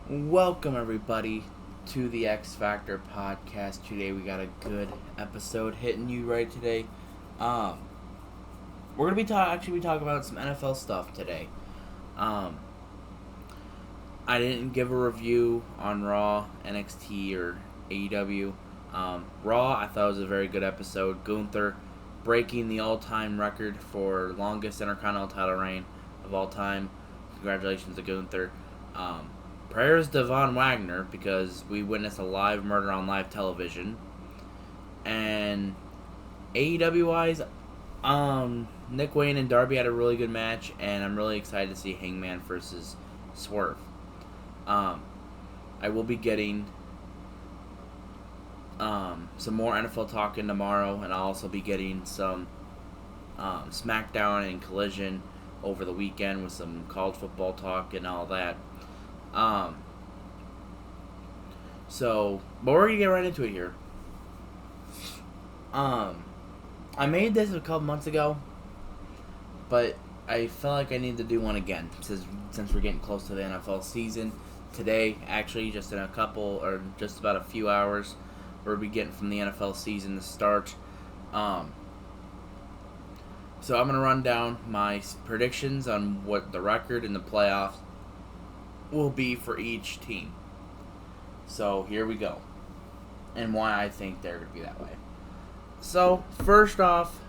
Welcome everybody to the X Factor podcast. Today we got a good episode hitting you right today. Um, we're gonna be talking about some NFL stuff today. Um, I didn't give a review on Raw, NXT, or AEW. Raw, I thought was a very good episode. Gunther breaking the all-time record for longest Intercontinental title reign of all time. Congratulations to Gunther. Prayers to Von Wagner because we witnessed a live murder on live television. And AEW wise, Nick Wayne and Darby had a really good match, and I'm really excited to see Hangman versus Swerve. I will be getting some more NFL talking tomorrow, and I'll also be getting some SmackDown and Collision over the weekend with some college football talk and all that. But we're gonna get right into it here. I made this a couple months ago, but I felt like I needed to do one again since we're getting close to the NFL season. Today, actually, just in just about a few hours, we'll be getting from the NFL season to start. So I'm gonna run down my predictions on what the record in the playoffs will be for each team. So here we go, and why I think they're going to be that way. So first off,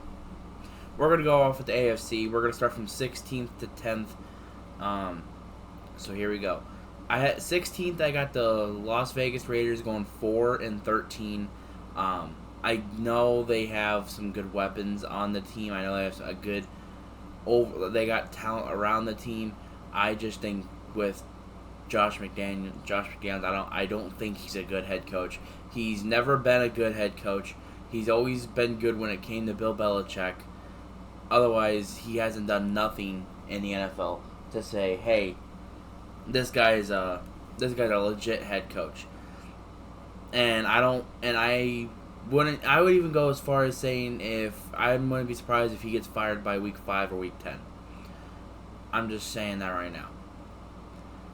we're going to go off with the AFC. We're going to start from 16th to 10th. So here we go. I had 16th. I got the Las Vegas Raiders going 4-13. I know they have some good weapons on the team. I know they have they got talent around the team. I just think with Josh McDaniels, I don't think he's a good head coach. He's never been a good head coach. He's always been good when it came to Bill Belichick. Otherwise, he hasn't done nothing in the NFL to say, "Hey, this guy's a legit head coach." And I would even go as far as saying I'm going to be surprised if he gets fired by week 5 or week 10. I'm just saying that right now.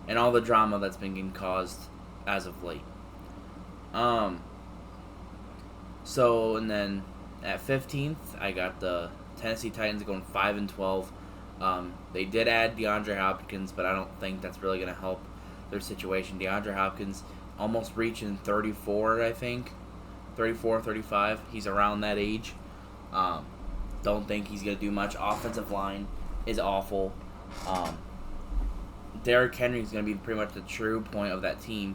And all the drama that's been getting caused as of late. And then at 15th, I got the Tennessee Titans going 5-12. They did add DeAndre Hopkins, but I don't think that's really going to help their situation. DeAndre Hopkins almost reaching 34, I think. 34, 35. He's around that age. Don't think he's going to do much. Offensive line is awful. Derrick Henry is going to be pretty much the true point of that team.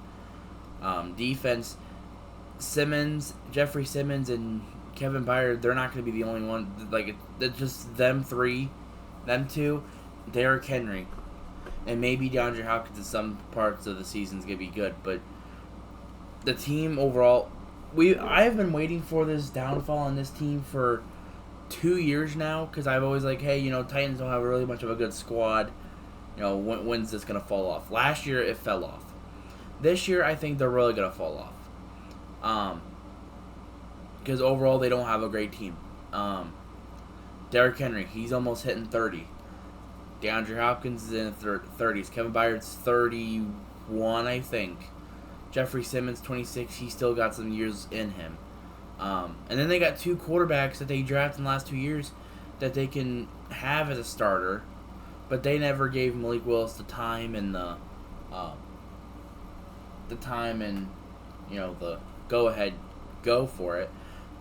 Defense, Jeffrey Simmons, and Kevin Byard, they're not going to be the only one. It's just them two, Derrick Henry, and maybe DeAndre Hopkins in some parts of the season is going to be good. But the team overall, I have been waiting for this downfall on this team for 2 years now because I've always hey, Titans don't have really much of a good squad. When's this going to fall off? Last year, it fell off. This year, I think they're really going to fall off. Because overall, they don't have a great team. Derrick Henry, he's almost hitting 30. DeAndre Hopkins is in the 30s. Kevin Byard's 31, I think. Jeffrey Simmons, 26. He's still got some years in him. And then they got 2 quarterbacks that they drafted in the last 2 years that they can have as a starter. But they never gave Malik Willis the time and the go for it.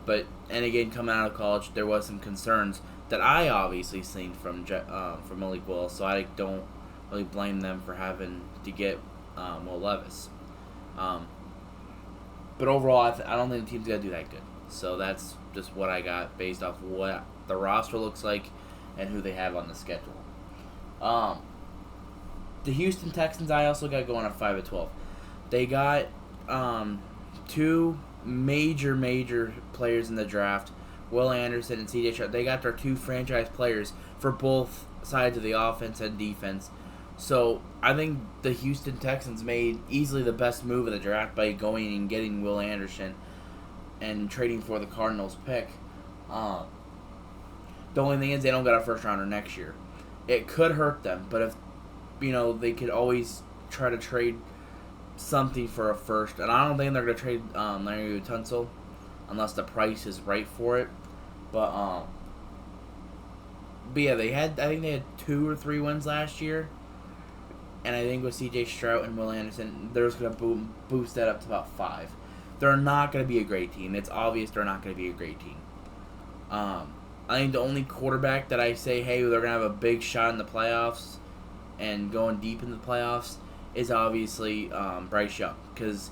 But and again, coming out of college, there was some concerns that I obviously seen from Malik Willis, so I don't really blame them for having to get Will Levis. But overall, I don't think the team's gonna do that good. So that's just what I got based off what the roster looks like and who they have on the schedule. The Houston Texans, I also got going at 5-12. They got 2 major players in the draft, Will Anderson and C.J. Stroud. They got their 2 franchise players for both sides of the offense and defense. So I think the Houston Texans made easily the best move of the draft by going and getting Will Anderson and trading for the Cardinals pick. The only thing is they don't got a first rounder next year. It could hurt them, but if they could always try to trade something for a first, and I don't think they're gonna trade Larry Tunsil unless the price is right for it. But yeah, I think they had 2 or 3 wins last year, and I think with C.J. Stroud and Will Anderson, they're just gonna boost that up to about 5. They're not gonna be a great team. It's obvious they're not gonna be a great team. I think the only quarterback that I say, hey, they're gonna have a big shot in the playoffs and going deep in the playoffs is obviously Bryce Young, because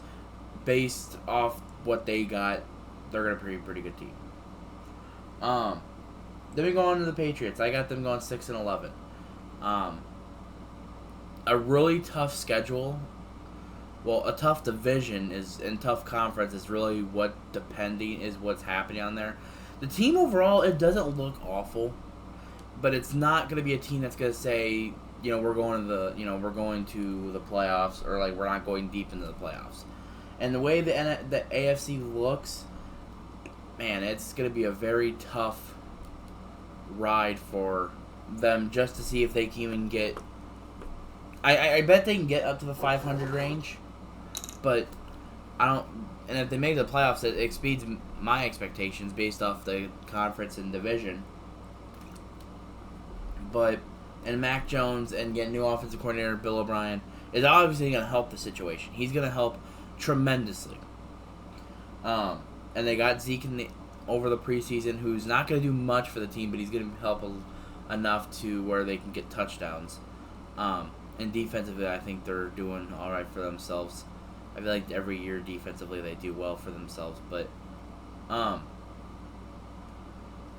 based off what they got, they're gonna be a pretty good team. Then we go on to the Patriots. I got them going 6-11. A really tough schedule. Well, a tough division and tough conference is really what's happening on there. The team overall, it doesn't look awful, but it's not going to be a team that's going to say, we're going to the playoffs, or like we're not going deep into the playoffs. And the way the AFC looks, man, it's going to be a very tough ride for them just to see if they can even get. I bet they can get up to the 500 range, but I don't. And if they make the playoffs, it exceeds my expectations based off the conference and division. And Mac Jones and getting new offensive coordinator Bill O'Brien is obviously going to help the situation. He's going to help tremendously. And they got Zeke over the preseason, who's not going to do much for the team, but he's going to help enough to where they can get touchdowns. And defensively, I think they're doing all right for themselves. I feel like every year defensively they do well for themselves, but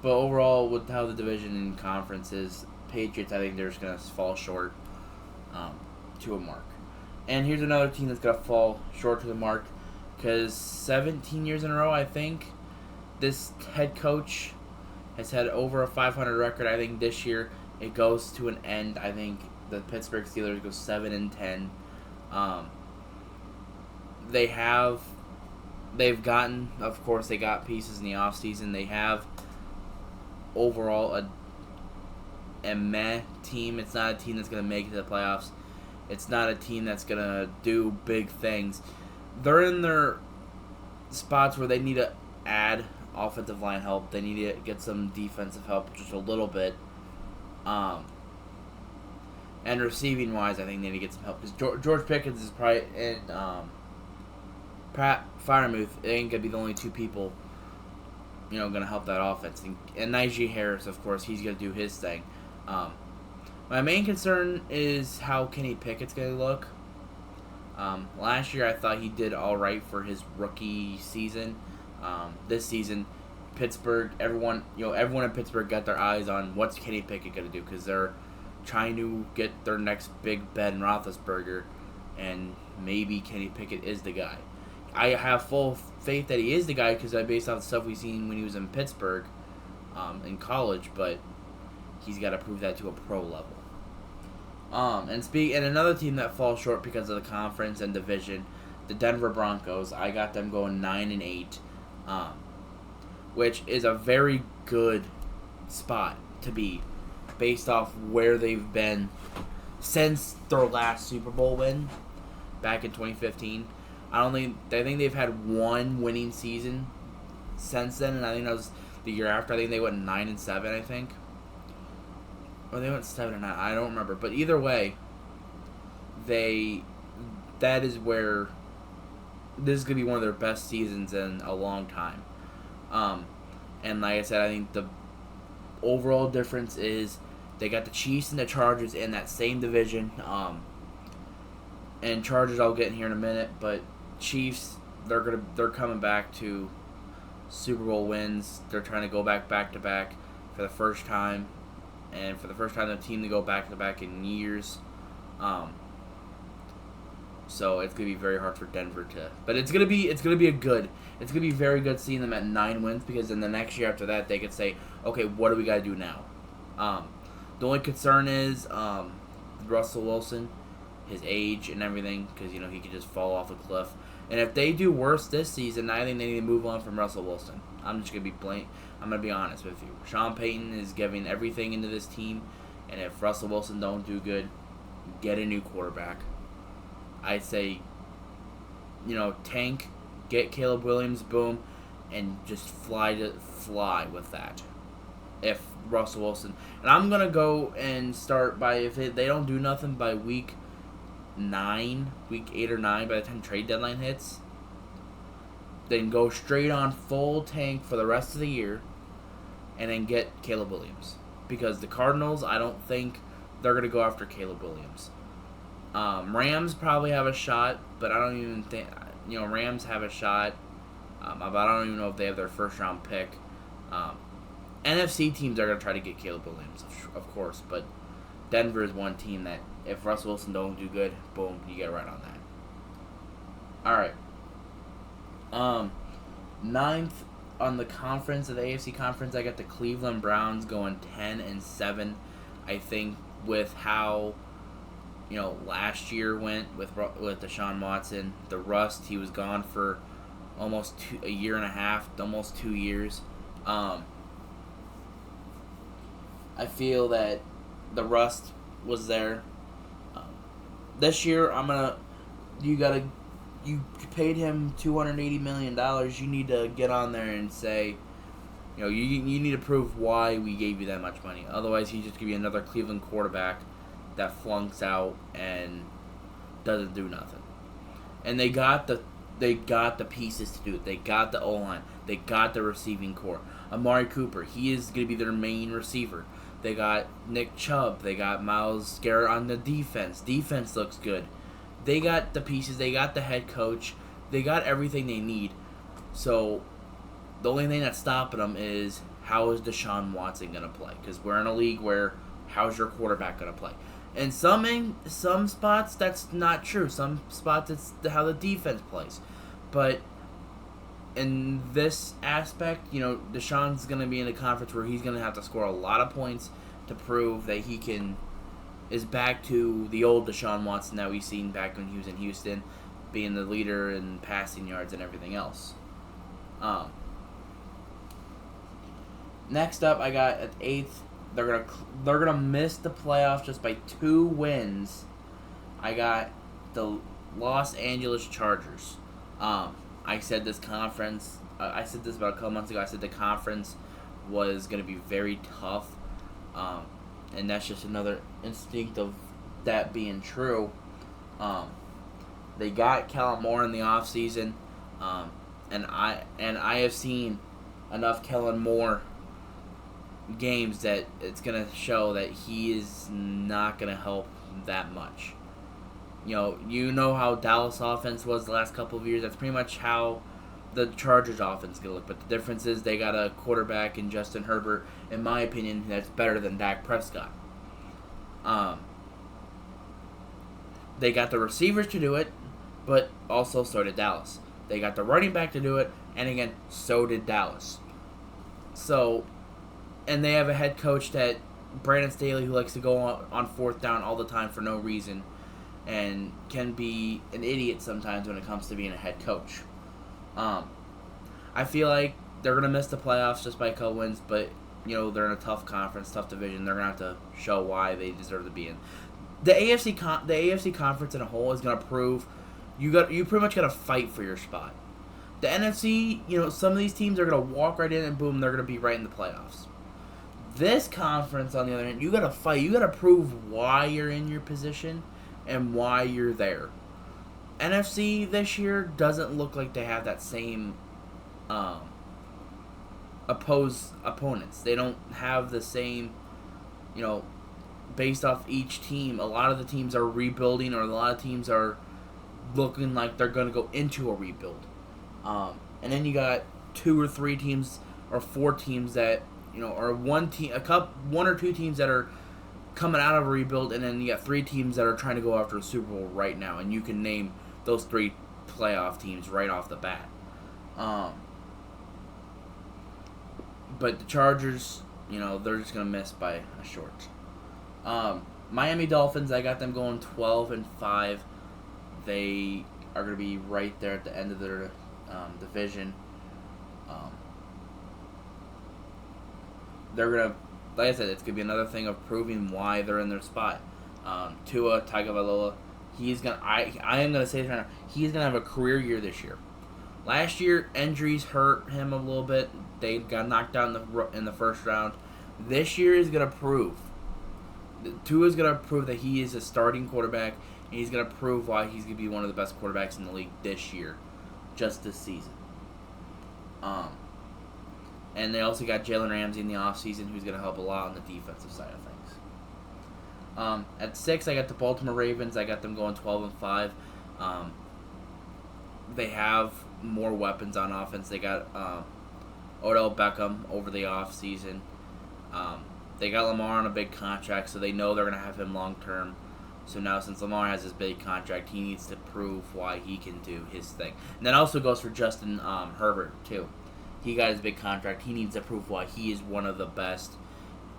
overall with how the division and conference is, Patriots, I think they're just gonna fall short to a mark. And here's another team that's gonna fall short to the mark, because 17 years in a row, I think this head coach has had over a 500 record. I think this year it goes to an end. I think the Pittsburgh Steelers go 7-10. They've gotten, of course, they got pieces in the offseason. They have overall a meh team. It's not a team that's going to make it to the playoffs. It's not a team that's going to do big things. They're in their spots where they need to add offensive line help. They need to get some defensive help just a little bit. And receiving wise, I think they need to get some help, because George Pickens is probably Pat Freiermuth ain't gonna be the only 2 people, gonna help that offense. And Najee Harris, of course, he's gonna do his thing. My main concern is how Kenny Pickett's gonna look. Last year I thought he did all right for his rookie season. This season, Pittsburgh, everyone in Pittsburgh got their eyes on what's Kenny Pickett gonna do, because they're trying to get their next big Ben Roethlisberger, and maybe Kenny Pickett is the guy. I have full faith that he is the guy, because based off the stuff we've seen when he was in Pittsburgh in college, but he's got to prove that to a pro level. And another team that falls short because of the conference and division, the Denver Broncos. I got them going 9-8, which is a very good spot to be, based off where they've been since their last Super Bowl win back in 2015. I think they've had one winning season since then, and I think that was the year after. I think they went 9-7, I think. Or they went 7-9. I don't remember. But either way, that is where this is gonna be one of their best seasons in a long time. And like I said, I think the overall difference is they got the Chiefs and the Chargers in that same division. And Chargers I'll get in here in a minute, but Chiefs, they're coming back to Super Bowl wins. They're trying to go back to back for the first time, and for the first time the team to go back to back in years. So it's gonna be very hard for Denver to, but it's gonna be very good seeing them at 9 wins, because in the next year after that they could say, okay, what do we gotta do now? The only concern is Russell Wilson, his age and everything, because he could just fall off a cliff. And if they do worse this season, I think they need to move on from Russell Wilson. I'm just gonna be honest with you. Sean Payton is giving everything into this team, and if Russell Wilson don't do good, get a new quarterback. I say tank, get Caleb Williams, boom, and just fly with that. If Russell Wilson, and I'm gonna go and start by if they don't do nothing by week 8 or 9, by the time trade deadline hits, then go straight on full tank for the rest of the year, and then get Caleb Williams, because the Cardinals, I don't think they're gonna go after Caleb Williams. Rams probably have a shot, but I don't even think Rams have a shot. But I don't even know if they have their first round pick. NFC teams are going to try to get Caleb Williams, of course, but Denver is one team that if Russell Wilson don't do good, boom, you get right on that. All right. Ninth on the conference, of the AFC conference, I got the Cleveland Browns going 10-7. I think with how last year went with Deshaun Watson, the rust, he was gone for almost a year and a half, almost 2 years. I feel that the rust was there. This year, you paid him $280 million. You need to get on there and say, you need to prove why we gave you that much money. Otherwise, he's just gonna be another Cleveland quarterback that flunks out and doesn't do nothing. And they got the pieces to do it. They got the O-line. They got the receiving core. Amari Cooper, he is going to be their main receiver. They got Nick Chubb. They got Myles Garrett on the defense. Defense looks good. They got the pieces. They got the head coach. They got everything they need. So the only thing that's stopping them is, how is Deshaun Watson going to play? Because we're in a league where, how's your quarterback going to play? And some spots, that's not true. Some spots, it's how the defense plays. But in this aspect, Deshaun's going to be in a conference where he's going to have to score a lot of points to prove that is back to the old Deshaun Watson that we've seen back when he was in Houston, being the leader in passing yards and everything else. Next up, I got at 8th. They're gonna miss the playoffs just by 2 wins. I got the Los Angeles Chargers. I said this conference. I said this about a couple months ago. I said the conference was gonna be very tough, and that's just another instinct of that being true. They got Kellen Moore in the offseason, and I have seen enough Kellen Moore games that it's going to show that he is not going to help that much. You know how Dallas offense was the last couple of years. That's pretty much how the Chargers offense is going to look. But the difference is they got a quarterback in Justin Herbert, in my opinion, that's better than Dak Prescott. They got the receivers to do it, but also so did Dallas. They got the running back to do it, and again, so did Dallas. And they have a head coach that Brandon Staley, who likes to go on 4th down all the time for no reason, and can be an idiot sometimes when it comes to being a head coach. I feel like they're gonna miss the playoffs just by a couple wins, but they're in a tough conference, tough division. They're gonna have to show why they deserve to be in. The AFC conference in a whole is gonna prove you pretty much gotta fight for your spot. The NFC, some of these teams are gonna walk right in and boom, they're gonna be right in the playoffs. This conference, on the other hand, you gotta fight. You gotta prove why you're in your position and why you're there. NFC this year doesn't look like they have that same opponents. They don't have the same, based off each team. A lot of the teams are rebuilding, or a lot of teams are looking like they're going to go into a rebuild. And then you got 2 or 3 teams or 4 teams that, or one or 2 teams that are coming out of a rebuild, and then you got 3 teams that are trying to go after a Super Bowl right now, and you can name those 3 playoff teams right off the bat. But the Chargers, they're just gonna miss by a short. Miami Dolphins, I got them going 12-5. They are gonna be right there at the end of their division. They're gonna, like I said, it's gonna be another thing of proving why they're in their spot. Tua Tagovailoa, He's gonna. I am gonna say this right now. He's gonna have a career year this year. Last year, injuries hurt him a little bit. They got knocked out in the first round. This year is gonna prove. Tua's gonna prove that he is a starting quarterback, and he's gonna prove why he's gonna be one of the best quarterbacks in the league this year, just this season. And they also got Jalen Ramsey in the offseason, who's gonna help a lot on the defensive side of things. At 6, I got the Baltimore Ravens. I got them going 12-5. They have more weapons on offense. They got Odell Beckham over the offseason. They got Lamar on a big contract, so they know they're going to have him long term. So now, since Lamar has this big contract, he needs to prove why he can do his thing. And that also goes for Justin Herbert, too. He got his big contract. He needs to prove why he is one of the best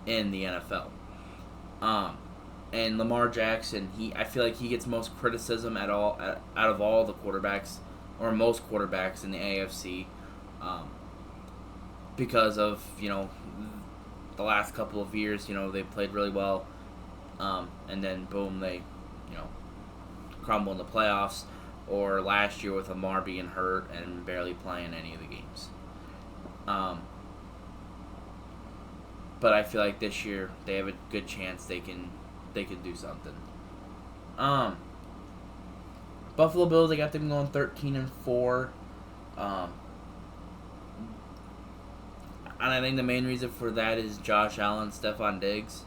in the NFL. And Lamar Jackson, I feel like he gets most criticism out of all the quarterbacks, or most quarterbacks in the AFC, because of, the last couple of years, they played really well, and then boom, they, crumble in the playoffs, or last year with Lamar being hurt and barely playing any of the games. But I feel like this year they have a good chance they can do something. Buffalo Bills, I got them going 13-4. And I think the main reason for that is Josh Allen, Stephon Diggs.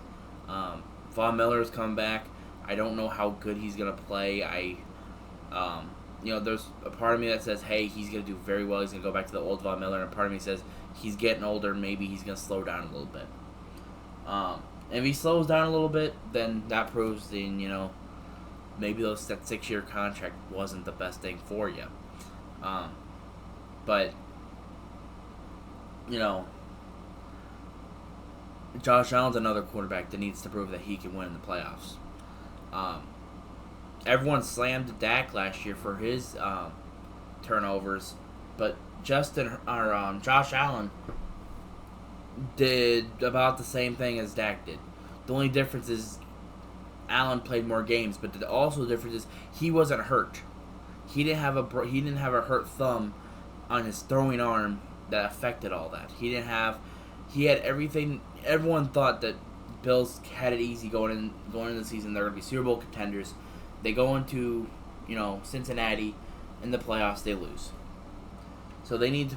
Von Miller's come back. I don't know how good he's gonna play. There's a part of me that says, hey, he's gonna do very well. He's gonna go back to the old Von Miller, and a part of me says he's getting older. Maybe he's gonna slow down a little bit. If he slows down a little bit, then that proves maybe that 6-year contract wasn't the best thing for you. But Josh Allen's another quarterback that needs to prove that he can win in the playoffs. Everyone slammed Dak last year for his turnovers, but Josh Allen did about the same thing as Dak did. The only difference is Allen played more games, but the also difference is he wasn't hurt. He didn't have a hurt thumb on his throwing arm that affected all that. He had everything. Everyone thought that Bills had it easy going into the season. They're going to be Super Bowl contenders. They go into Cincinnati in the playoffs. They lose. So he needs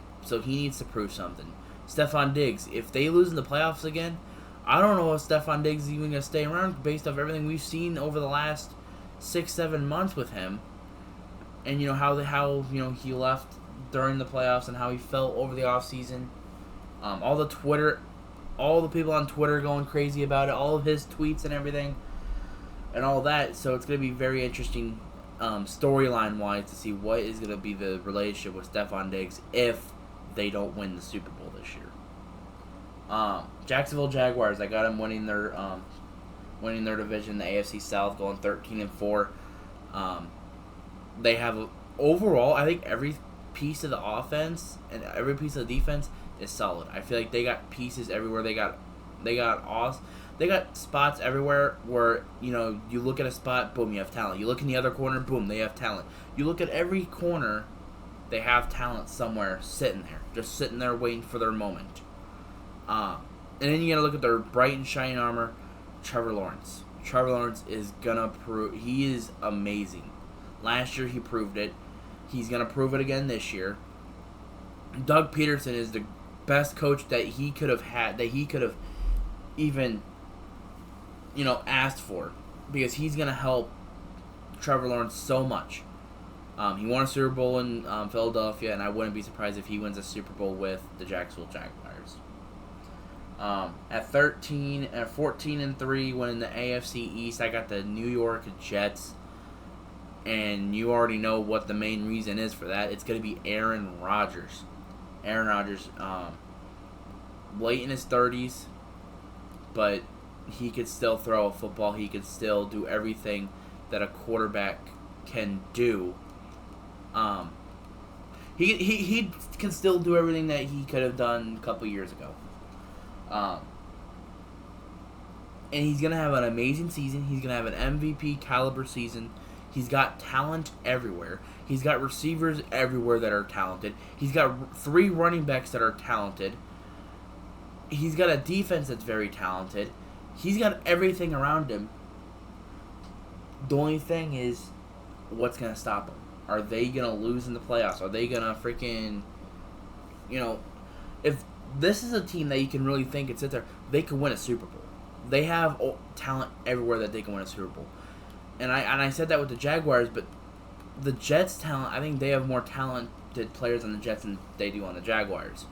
to prove something. Stephon Diggs, if they lose in the playoffs again, I don't know if Stephon Diggs is even going to stay around based off everything we've seen over the last 6-7 months with him, and how he left during the playoffs and how he felt over the offseason. All the people on Twitter going crazy about it, all of his tweets and everything, and all that. So it's going to be very interesting storyline-wise to see what is going to be the relationship with Stephon Diggs if they don't win the Super Bowl this year. Jacksonville Jaguars, I got them winning their division, the AFC South, going 13-4. They have overall, I think every piece of the offense and every piece of the defense is solid. I feel like they got pieces everywhere. They got spots everywhere where you look at a spot, boom, you have talent. You look in the other corner, boom, they have talent. You look at every corner, they have talent somewhere sitting there waiting for their moment. And then you gotta look at their bright and shining armor, Trevor Lawrence. Trevor Lawrence is gonna prove he is amazing. Last year he proved it. He's gonna prove it again this year. Doug Peterson is the best coach that he could have had, that he could have even asked for, because he's gonna help Trevor Lawrence so much. He won a Super Bowl in Philadelphia, and I wouldn't be surprised if he wins a Super Bowl with the Jacksonville Jaguars. At 14-3, winning the AFC East, I got the New York Jets, and you already know what the main reason is for that. It's going to be Aaron Rodgers. Aaron Rodgers, late in his 30s, but he could still throw a football. He could still do everything that a quarterback can do. He can still do everything that he could have done a couple years ago. And he's going to have an amazing season. He's going to have an MVP caliber season. He's got talent everywhere. He's got receivers everywhere that are talented. He's got 3 running backs that are talented. He's got a defense that's very talented. He's got everything around him. The only thing is, what's going to stop him? Are they going to lose in the playoffs? Are they going to freaking, if this is a team that you can really think and sit there, they could win a Super Bowl. They have talent everywhere that they can win a Super Bowl. And I said that with the Jaguars, but the Jets' talent, I think they have more talented players on the Jets than they do on the Jaguars.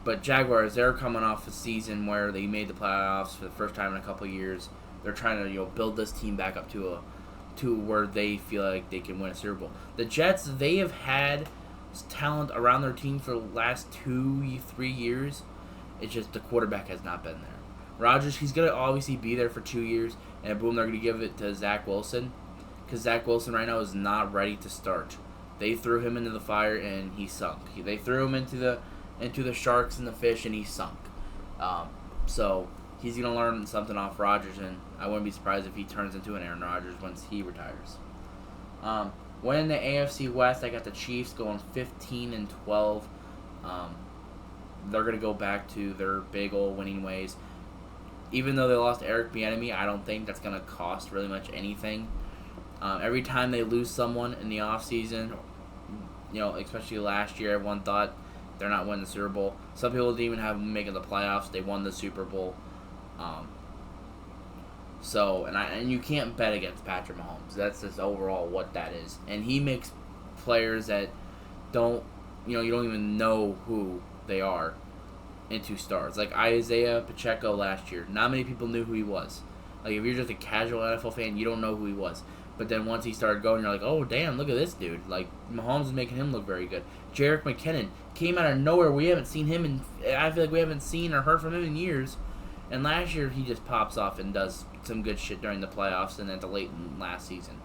But Jaguars, they're coming off a season where they made the playoffs for the first time in a couple of years. They're trying to build this team back up to where they feel like they can win a Super Bowl. The Jets, they have had talent around their team for the last 2-3 years. It's just the quarterback has not been there. Rodgers, he's going to obviously be there for 2 years, and boom, they're going to give it to Zach Wilson, because Zach Wilson right now is not ready to start. They threw him into the fire, and he sunk. They threw him into the sharks and the fish, and he sunk. So he's going to learn something off Rodgers, and I wouldn't be surprised if he turns into an Aaron Rodgers once he retires. Winning the AFC West, I got the Chiefs going 15-12. They're going to go back to their big old winning ways. Even though they lost Eric Bieniemy, I don't think that's going to cost really much anything. Every time they lose someone in the offseason, especially last year, everyone thought they're not winning the Super Bowl. Some people didn't even have them making the playoffs. They won the Super Bowl. And you can't bet against Patrick Mahomes. That's just overall what that is. And he makes players that you don't even know who they are into stars. Like Isaiah Pacheco last year. Not many people knew who he was. Like, if you're just a casual NFL fan, you don't know who he was. But then once he started going, you're like, oh, damn, look at this dude. Like, Mahomes is making him look very good. Jerick McKinnon came out of nowhere. We haven't seen him I feel like we haven't seen or heard from him in years. And last year, he just pops off and does some good shit during the playoffs and at the late last season.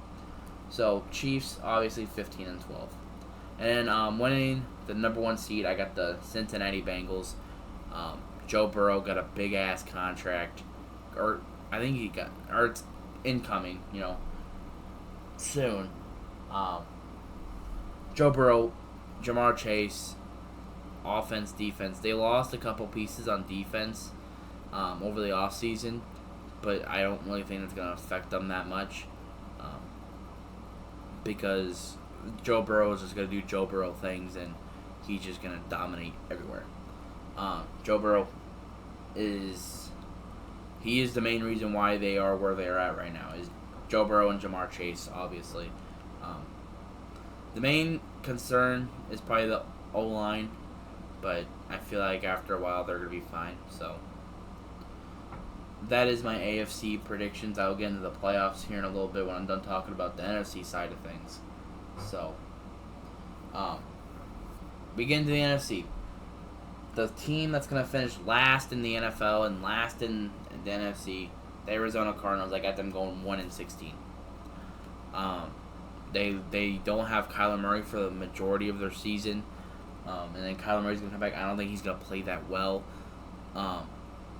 So, Chiefs, obviously 15-12. And winning the number 1 seed, I got the Cincinnati Bengals. Joe Burrow got a big-ass contract. Or, I think it's incoming, soon. Joe Burrow, Jamar Chase, offense, defense. They lost a couple pieces on defense over the offseason, but I don't really think it's going to affect them that much because Joe Burrow is just going to do Joe Burrow things, and he's just going to dominate everywhere. Joe Burrow is the main reason why they are where they are at right now, is Joe Burrow and Jamar Chase, obviously. The main concern is probably the O-line, but I feel like after a while they're going to be fine. So that is my AFC predictions. I'll get into the playoffs here in a little bit when I'm done talking about the NFC side of things. So, we get into the NFC. The team that's going to finish last in the NFL and last in the NFC, the Arizona Cardinals, I got them going 1-16. They don't have Kyler Murray for the majority of their season, and then Kyler Murray's going to come back. I don't think he's going to play that well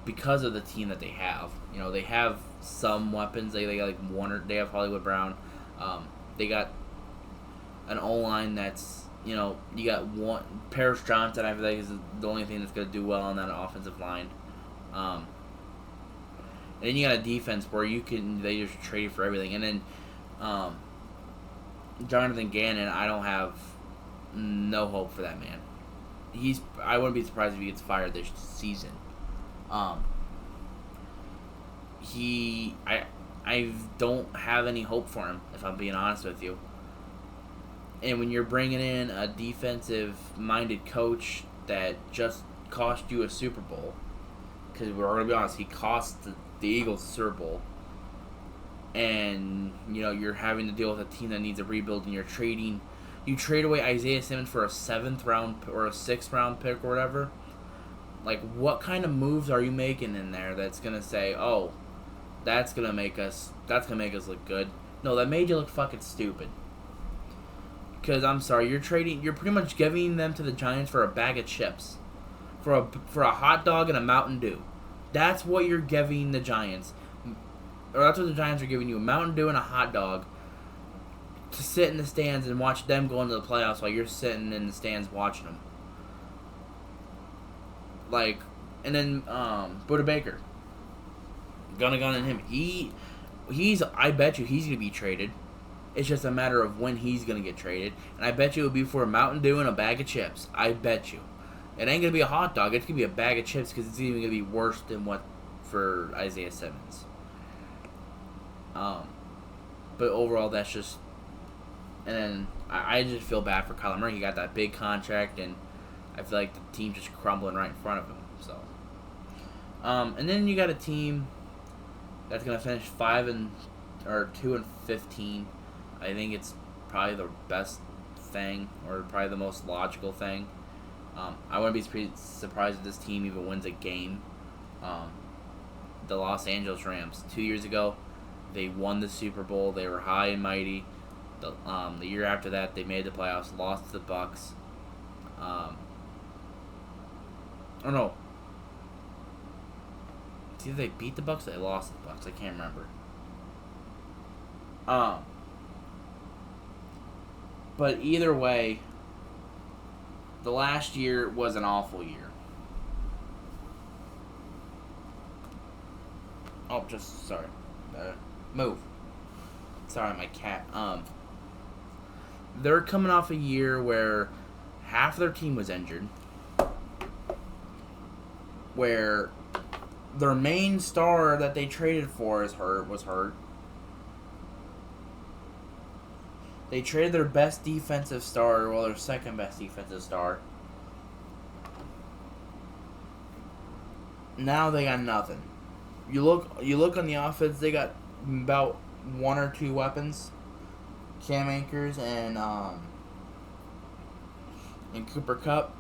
because of the team that they have. They have some weapons. They got like Warner. They have Hollywood Brown. They got an O-line that's, you got one Paris Johnson. I feel like is the only thing that's going to do well on that offensive line. And then you got a defense where they just trade for everything. And then Jonathan Gannon, I don't have no hope for that man. I wouldn't be surprised if he gets fired this season. I don't have any hope for him, if I'm being honest with you. And when you're bringing in a defensive-minded coach that just cost you a Super Bowl, because we're going to be honest, he cost the Eagles a Super Bowl, and you're having to deal with a team that needs a rebuild, and you trade away Isaiah Simmons for a 7th round or a 6th round pick or whatever. Like, what kind of moves are you making in there that's gonna say, oh, that's gonna make us look good? No, that made you look fucking stupid. Because I'm sorry, you're pretty much giving them to the Giants for a bag of chips, for a hot dog and a Mountain Dew. That's what you're giving the Giants. Or that's what the Giants are giving you, a Mountain Dew and a hot dog. to sit in the stands and watch them go into the playoffs while you're sitting in the stands watching them. Like, and then Buda Baker, gun in him. He's. I bet you he's gonna be traded. It's just a matter of when he's gonna get traded, and I bet you it'll be for a Mountain Dew and a bag of chips. I bet you. It ain't gonna be a hot dog. It's gonna be a bag of chips because it's even gonna be worse than what for Isaiah Simmons. But overall, that's just. And then I just feel bad for Kyler Murray. He got that big contract, and I feel like the team's just crumbling right in front of him. So, and then you got a team that's gonna finish 2-15. I think it's probably the best thing, or probably the most logical thing. I wouldn't be pretty surprised if this team even wins a game. The Los Angeles Rams, 2 years ago, they won the Super Bowl. They were high and mighty. The year after that, they made the playoffs, lost to the Bucks. Oh no. It's either they beat the Bucks or they lost to the Bucks. I can't remember. But either way, the last year was an awful year. Oh, just sorry. Move. Sorry, my cat. They're coming off a year where half their team was injured, where their main star that they traded for was hurt. They traded their best defensive star, well, their second best defensive star. Now they got nothing. You look on the offense, they got about one or two weapons. Cam Akers and Cooper Kupp.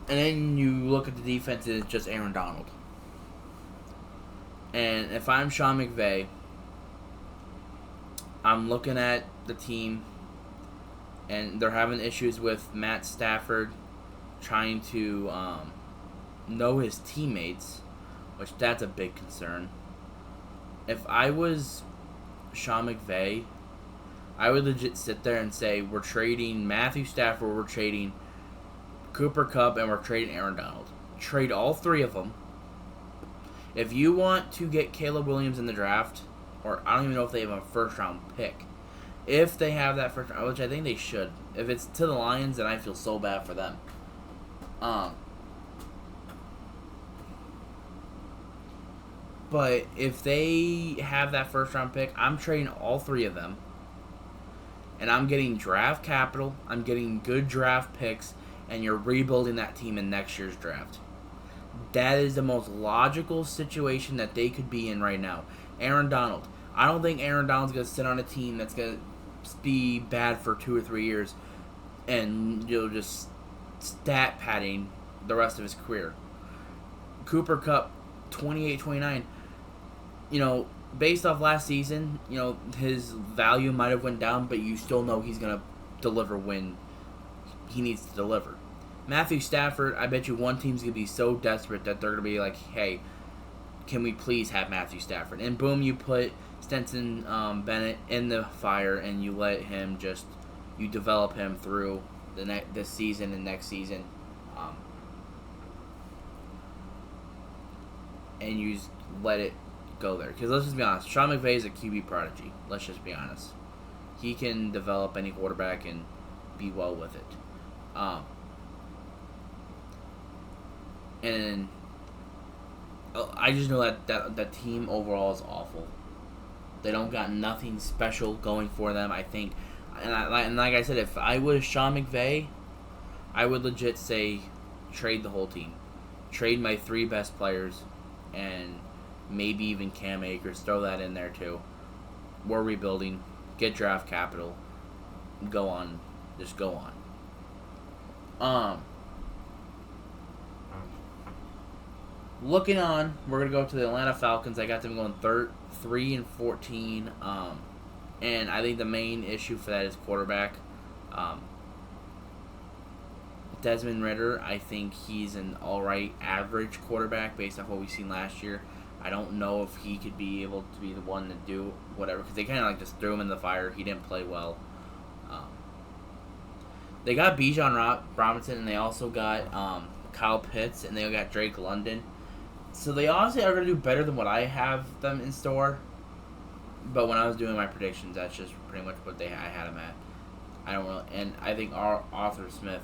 And then you look at the defense, it's just Aaron Donald. And if I'm Sean McVay, I'm looking at the team, and they're having issues with Matt Stafford trying to know his teammates, which that's a big concern. If I was Sean McVay, I would legit sit there and say, we're trading Matthew Stafford, we're trading Cooper Kupp, and we're trading Aaron Donald. Trade all three of them. If you want to get Caleb Williams in the draft, or I don't even know if they have a first-round pick. If they have that first round, which I think they should. If it's to the Lions, then I feel so bad for them. But if they have that first-round pick, I'm trading all three of them. And I'm getting draft capital, I'm getting good draft picks, and you're rebuilding that team in next year's draft. That is the most logical situation that they could be in right now. Aaron Donald. I don't think Aaron Donald's going to sit on a team that's going to be bad for 2 or 3 years and just stat padding the rest of his career. Cooper Kupp, 28-29. Based off last season, his value might have went down, but you still know he's going to deliver when he needs to deliver. Matthew Stafford, I bet you one team's going to be so desperate that they're going to be like, hey, can we please have Matthew Stafford? And boom, you put Stetson Bennett in the fire, and you let him you develop him through this season and next season. And you just let it go there. Because let's just be honest, Sean McVay is a QB prodigy. Let's just be honest. He can develop any quarterback and be well with it. And I just know that team overall is awful. They don't got nothing special going for them, I think. And like I said, if I was Sean McVay, I would legit say trade the whole team. Trade my 3 best players, and maybe even Cam Akers. Throw that in there too. We're rebuilding. Get draft capital. Go on. Just go on. Looking on, we're going to go to the Atlanta Falcons. I got them going 3-14. And I think the main issue for that is quarterback. Desmond Ridder, I think he's an alright average quarterback based off what we've seen last year. I don't know if he could be able to be the one to do whatever, because they kind of like just threw him in the fire. He didn't play well. Um, they got Bijan Robinson, and they also got Kyle Pitts, and they got Drake London. So they honestly are going to do better than what I have them in store. But when I was doing my predictions, that's just pretty much what I had them at. I don't really, and I think Arthur Smith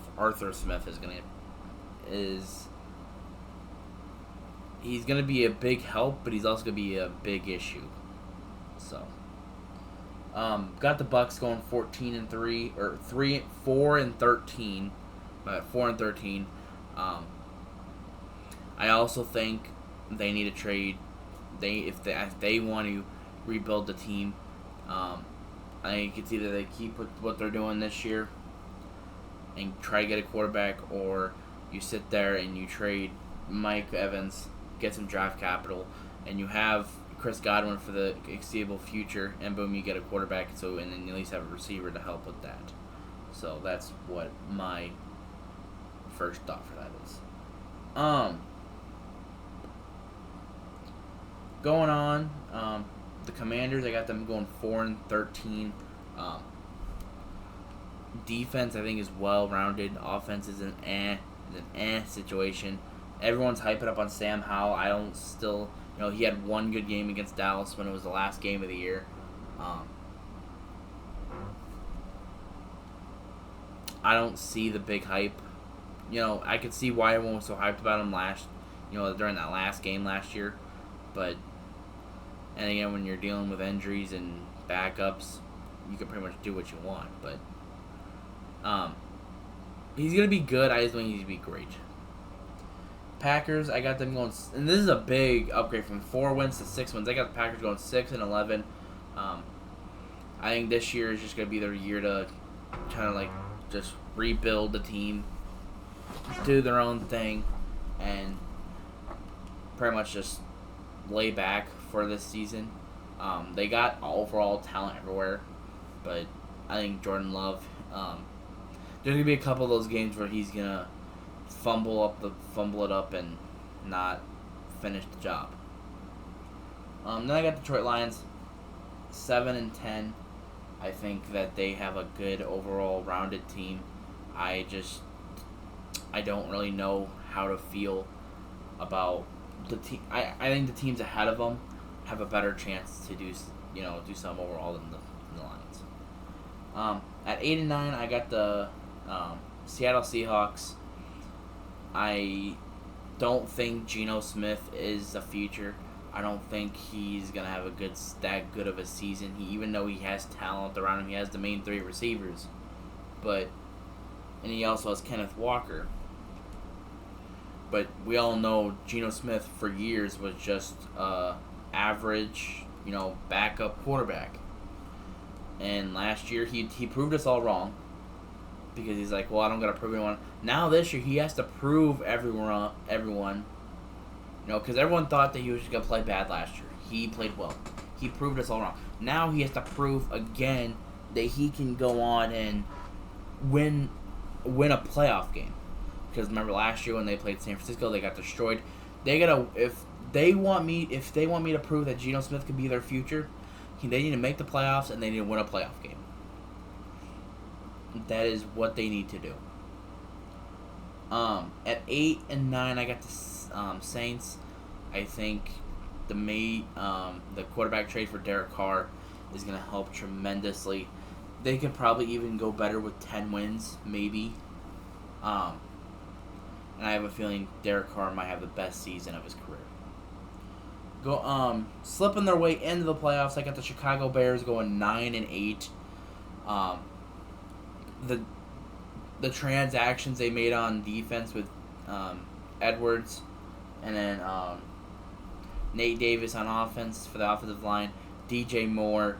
he's gonna be a big help, but he's also gonna be a big issue. So, got the Bucks going 14-3 or 4-13, but 4-13. I also think they need to trade. If they want to rebuild the team, I think it's either they keep with what they're doing this year and try to get a quarterback, or you sit there and you trade Mike Evans, get some draft capital, and you have Chris Godwin for the foreseeable future, and boom, you get a quarterback. So, and then you at least have a receiver to help with that. So that's what my first thought for that is. Going on, the Commanders, I got them going 4-13. Defense, I think, is well rounded. Offense is an situation. Everyone's hyping up on Sam Howell. I don't still, he had one good game against Dallas when it was the last game of the year. I don't see the big hype. I could see why everyone was so hyped about him during that last game last year. But, and again, when you're dealing with injuries and backups, you can pretty much do what you want. But, he's going to be good. I just want him to be great. Packers, I got them going, and this is a big upgrade from 4 wins to 6 wins. I got the Packers going 6-11. I think this year is just going to be their year to kind of like just rebuild the team, do their own thing, and pretty much just lay back for this season. They got overall talent everywhere, but I think Jordan Love, there's going to be a couple of those games where he's going to fumble it up and not finish the job. Then I got Detroit Lions 7-10. I think that they have a good overall rounded team. I don't really know how to feel about the team. I think the teams ahead of them have a better chance to do something overall than the Lions. At 8-9, I got the Seattle Seahawks. I don't think Geno Smith is the future. I don't think he's gonna have that good of a season. Even though he has talent around him, he has the main 3 receivers, and he also has Kenneth Walker. But we all know Geno Smith for years was just average, backup quarterback. And last year he proved us all wrong. Because he's like, well, I don't got to prove anyone. Now this year, he has to prove everyone. Because everyone thought that he was just going to play bad last year. He played well. He proved us all wrong. Now he has to prove again that he can go on and win a playoff game. Because remember last year when they played San Francisco, they got destroyed. If they want me to prove that Geno Smith can be their future, they need to make the playoffs and they need to win a playoff game. That is what they need to do. At 8-9, I got the Saints. I think the quarterback trade for Derek Carr is going to help tremendously. They could probably even go better with 10 wins, maybe. And I have a feeling Derek Carr might have the best season of his career. Slipping their way into the playoffs, I got the Chicago Bears going 9-8. The transactions they made on defense with Edwards, and then Nate Davis on offense for the offensive line, DJ Moore.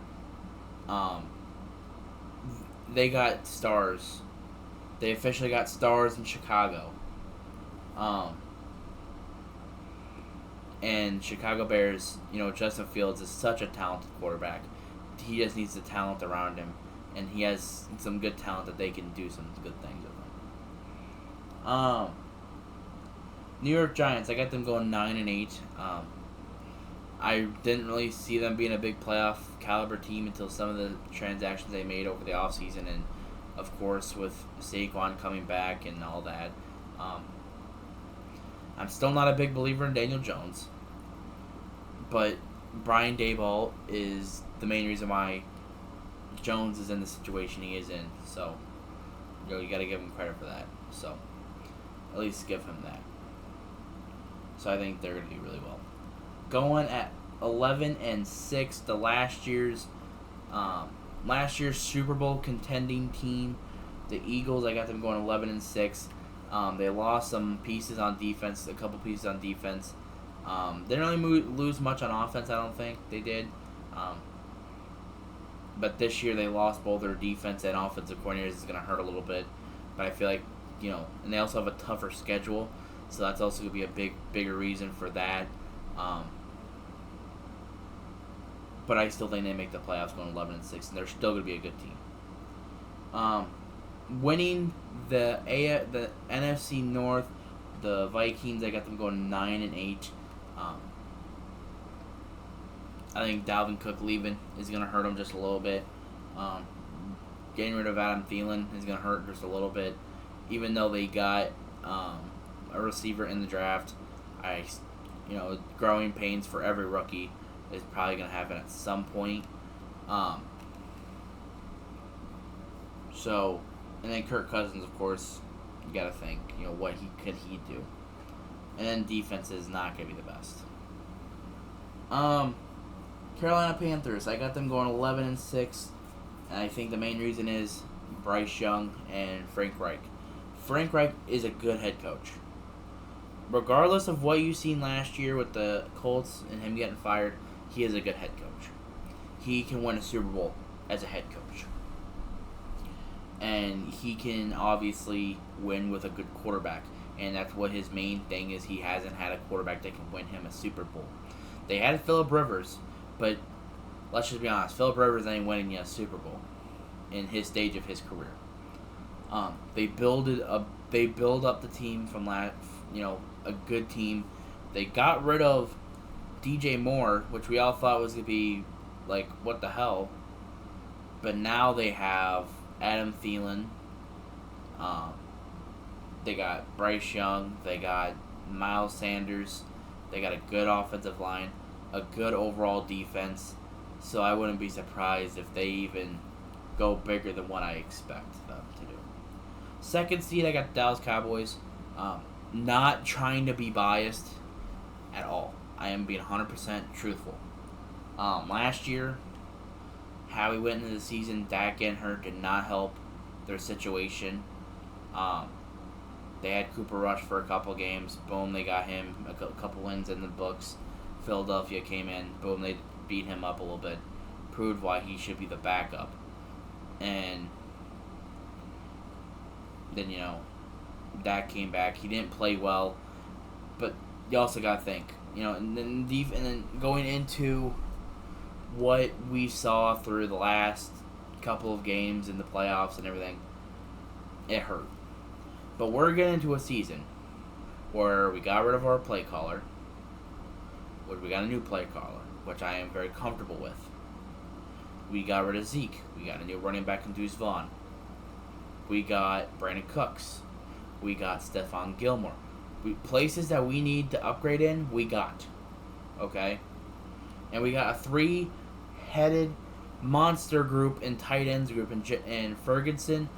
They got stars. They officially got stars in Chicago. And Chicago Bears, Justin Fields is such a talented quarterback. He just needs the talent around him. And he has some good talent that they can do some good things with him. New York Giants, I got them going 9-8. I didn't really see them being a big playoff caliber team until some of the transactions they made over the offseason, and of course with Saquon coming back and all that. I'm still not a big believer in Daniel Jones, but Brian Daboll is the main reason why Jones is in the situation he is in. So, you got to give him credit for that. So, at least give him that. So I think they're going to do really well. Going at 11-6, the last year's Super Bowl contending team, the Eagles. I got them going 11-6. They lost some pieces on defense, a couple pieces on defense. Didn't really lose much on offense. I don't think they did. But this year they lost both their defense and offensive coordinators. It's going to hurt a little bit. But I feel like, and they also have a tougher schedule. So that's also going to be a bigger reason for that. But I still think they make the playoffs going 11-6, and they're still going to be a good team. Winning the NFC North, the Vikings, I got them going 9-8. I think Dalvin Cook leaving is going to hurt them just a little bit. Getting rid of Adam Thielen is going to hurt just a little bit. Even though they got a receiver in the draft, growing pains for every rookie is probably going to happen at some point. And then Kirk Cousins, of course, you got to think, what could he do? And then defense is not going to be the best. Carolina Panthers, I got them going 11-6, and I think the main reason is Bryce Young and Frank Reich. Frank Reich is a good head coach. Regardless of what you've seen last year with the Colts and him getting fired, he is a good head coach. He can win a Super Bowl as a head coach. And he can obviously win with a good quarterback. And that's what his main thing is. He hasn't had a quarterback that can win him a Super Bowl. They had Phillip Rivers, but let's just be honest. Phillip Rivers ain't winning you a Super Bowl in his stage of his career. They build up the team from a good team. They got rid of DJ Moore, which we all thought was going to be like, what the hell? But now they have Adam Thielen. They got Bryce Young. They got Miles Sanders. They got a good offensive line, a good overall defense. So I wouldn't be surprised if they even go bigger than what I expect them to do. Second seed, I got the Dallas Cowboys. Not trying to be biased at all. I am being 100% truthful. Last year, how we went into the season, Dak getting hurt did not help their situation. They had Cooper Rush for a couple games. Boom, they got him a couple wins in the books. Philadelphia came in. Boom, they beat him up a little bit. Proved why he should be the backup. And then, Dak came back. He didn't play well. But you also got to think, and then going into what we saw through the last couple of games in the playoffs and everything, it hurt. But we're getting into a season where we got rid of our play caller, where we got a new play caller, which I am very comfortable with. We got rid of Zeke. We got a new running back in Deuce Vaughn. We got Brandon Cooks. We got Stephon Gilmore. Places that we need to upgrade in, we got. Okay? And we got a three-headed monster group in tight ends group in Ferguson,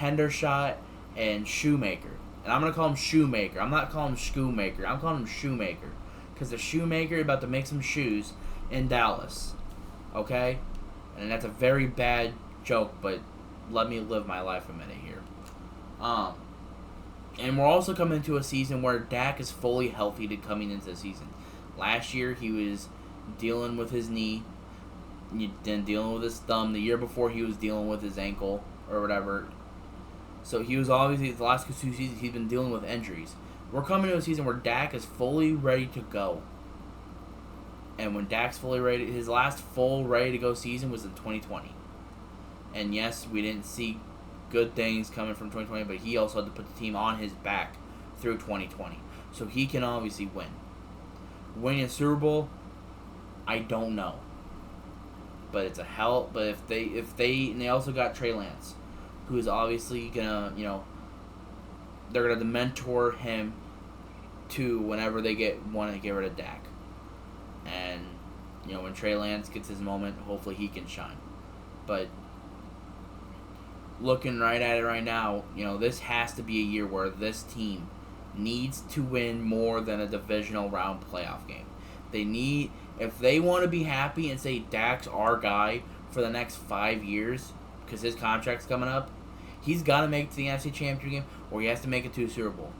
Hendershot, and Shoemaker. And I'm going to call him Shoemaker. I'm not calling him Shoemaker. I'm calling him Shoemaker. Because the Shoemaker is about to make some shoes in Dallas. Okay? And that's a very bad joke, but let me live my life a minute here. And we're also coming into a season where Dak is fully healthy coming into the season. Last year, he was dealing with his knee, then dealing with his thumb. The year before, he was dealing with his ankle or whatever. So he was obviously, the last 2 seasons, he's been dealing with injuries. We're coming to a season where Dak is fully ready to go. And when Dak's fully ready, his last full ready-to-go season was in 2020. And yes, we didn't see good things coming from 2020, but he also had to put the team on his back through 2020. So he can obviously win. Winning a Super Bowl, I don't know. But it's a hell. But if they and they also got Trey Lance, who is obviously gonna they're gonna mentor him to whenever they want to get rid of Dak, and when Trey Lance gets his moment, hopefully he can shine. But looking right at it right now, this has to be a year where this team needs to win more than a divisional round playoff game. If they want to be happy and say Dak's our guy for the next 5 years, because his contract's coming up, he's got to make it to the NFC Championship game, or he has to make it to a Super Bowl.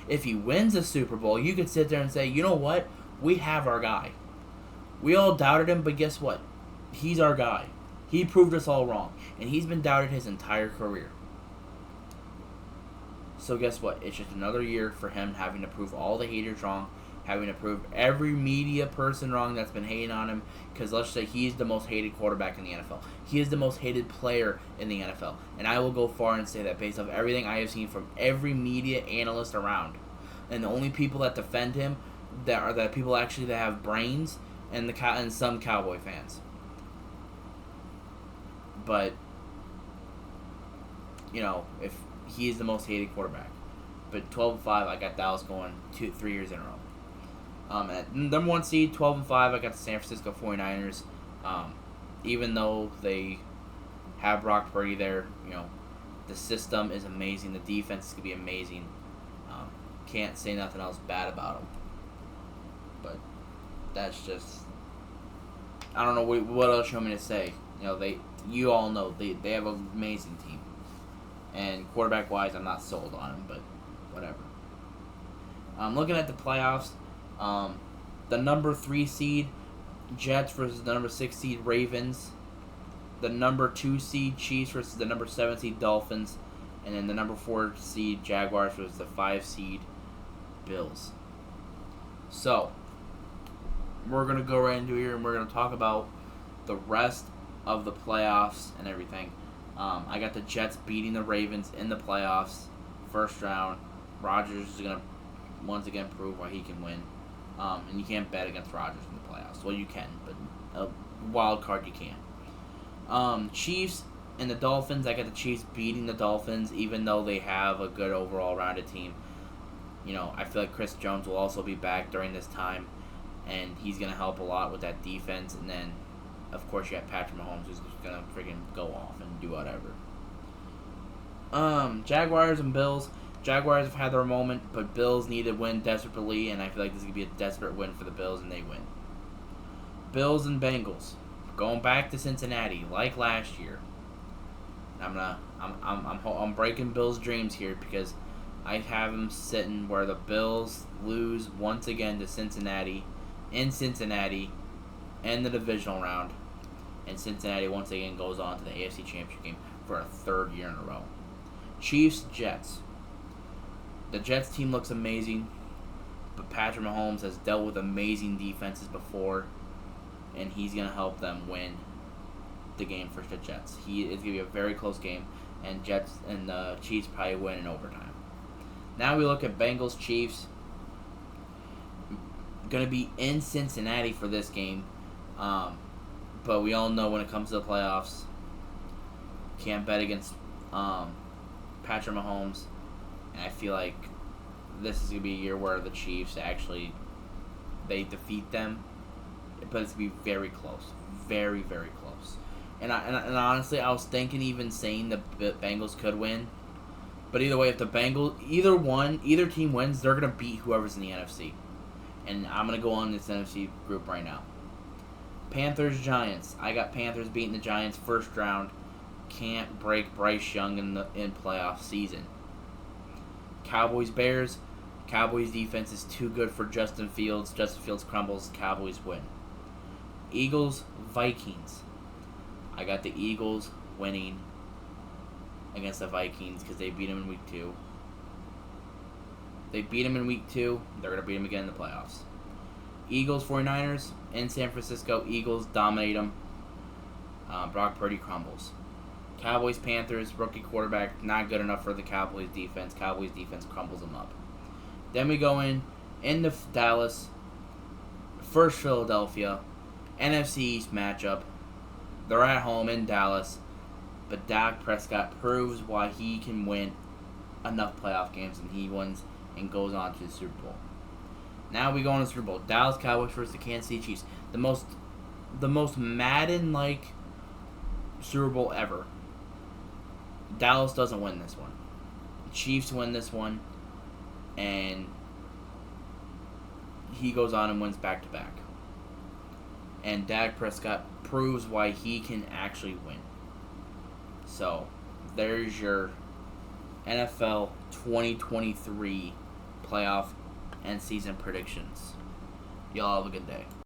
If he wins a Super Bowl, you could sit there and say, you know what? We have our guy. We all doubted him, but guess what? He's our guy. He proved us all wrong, and he's been doubted his entire career. So guess what? It's just another year for him having to prove all the haters wrong, having to prove every media person wrong that's been hating on him, because let's say he's the most hated quarterback in the NFL. He is the most hated player in the NFL. And I will go far and say that based off everything I have seen from every media analyst around. And the only people that defend him that people actually that have brains and some Cowboy fans. But if he is the most hated quarterback. But 12-5, I got Dallas going 3 years in a row. At number 1 seed, 12-5, I got the San Francisco 49ers. Even though they have Brock Purdy there, the system is amazing. The defense is going to be amazing. Can't say nothing else bad about them. But that's just... I don't know what else you want me to say. You all know they have an amazing team. And quarterback-wise, I'm not sold on him, but whatever. Looking at the playoffs, the number 3 seed, Jets versus the number 6 seed, Ravens. The number 2 seed, Chiefs versus the number 7 seed, Dolphins. And then the number 4 seed, Jaguars versus the 5 seed, Bills. So, we're going to go right into here and we're going to talk about the rest of the playoffs and everything. I got the Jets beating the Ravens in the playoffs, first round. Rodgers is going to once again prove why he can win. And you can't bet against Rodgers in the playoffs. Well, you can, but a wild card you can't. Chiefs and the Dolphins. I got the Chiefs beating the Dolphins, even though they have a good overall rounded team. I feel like Chris Jones will also be back during this time, and he's going to help a lot with that defense. And then, of course, you have Patrick Mahomes, who's going to freaking go off and do whatever. Jaguars and Bills. Jaguars have had their moment, but Bills need to win desperately, and I feel like this is going to be a desperate win for the Bills, and they win. Bills and Bengals. Going back to Cincinnati, like last year. I'm breaking Bills' dreams here because I have them sitting where the Bills lose once again to Cincinnati, in Cincinnati, in the divisional round, and Cincinnati once again goes on to the AFC Championship game for a 3rd year in a row. Chiefs, Jets. The Jets team looks amazing, but Patrick Mahomes has dealt with amazing defenses before, and he's going to help them win the game for the Jets. It's going to be a very close game, and Jets and the Chiefs probably win in overtime. Now we look at Bengals, Chiefs. Going to be in Cincinnati for this game, but we all know when it comes to the playoffs, can't bet against Patrick Mahomes. And I feel like this is going to be a year where the Chiefs actually, they defeat them. But it's going to be very close. Very, very close. And honestly, I was thinking even saying the Bengals could win. But either way, if the Bengals, either team wins, they're going to beat whoever's in the NFC. And I'm going to go on this NFC group right now. Panthers, Giants. I got Panthers beating the Giants first round. Can't break Bryce Young in playoff season. Cowboys, Bears. Cowboys defense is too good for Justin Fields. Justin Fields crumbles. Cowboys win. Eagles, Vikings. I got the Eagles winning against the Vikings because they beat them in week 2. They beat them in week 2. They're going to beat them again in the playoffs. Eagles, 49ers in San Francisco. Eagles dominate them. Brock Purdy crumbles. Cowboys, Panthers, rookie quarterback, not good enough for the Cowboys defense. Cowboys defense crumbles them up. Then we go into Dallas, first Philadelphia, NFC East matchup. They're at home in Dallas, but Dak Prescott proves why he can win enough playoff games, and he wins and goes on to the Super Bowl. Now we go on to the Super Bowl. Dallas Cowboys versus the Kansas City Chiefs. The most Madden-like Super Bowl ever. Dallas doesn't win this one. The Chiefs win this one, and he goes on and wins back-to-back. And Dak Prescott proves why he can actually win. So, there's your NFL 2023 playoff and season predictions. Y'all have a good day.